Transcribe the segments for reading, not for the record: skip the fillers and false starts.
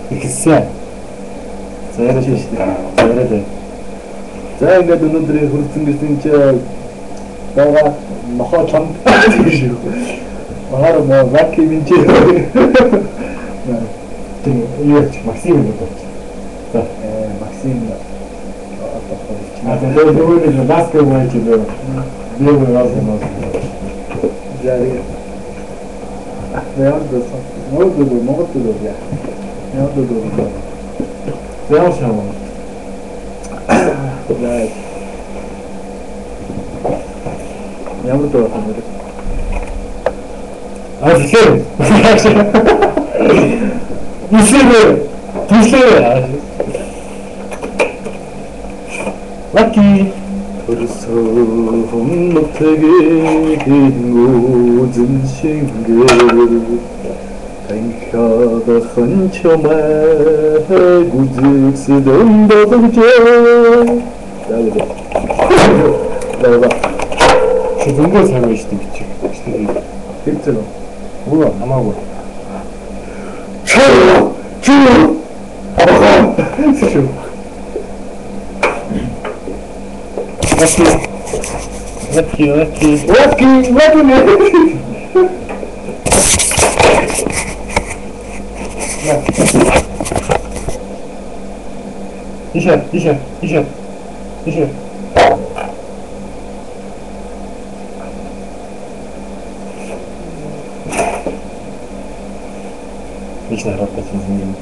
Ихсэн. За яриад шүү дээ. Яриад. За ингээд өнөөдрийн хөрцөн гэсэн чи байгаа нохоо чамд гэж шүү. Багаар маа вакуум чи. Тэг яач Максим гэдэг. За Максим одоо дөрөвний баскетбол гэж дээ. Нэг раз. Жари. Яа дэс. Монгол яа. Яа дэс. Яа шаа. Да. Ямар дөө хамаар. Ашиг. Тишээ. Lucky. Төрсөн нутгийн үзэн шингэр танхаад ханчмаа гүзэсдэн додомжээ. Яа. Чүнгөө сайн байж дээ гэж. Тэгцэн үү? Уу намаагүй. Чүү. Lucky. Тише. Отлично работать с ним.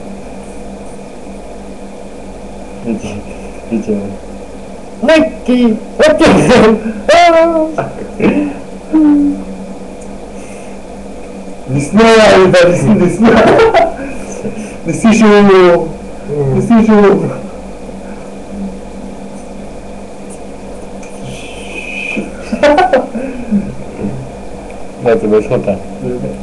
Иди. Lucky! What the hell? Не снимай, не снимай. Не слышу. Это большой-то.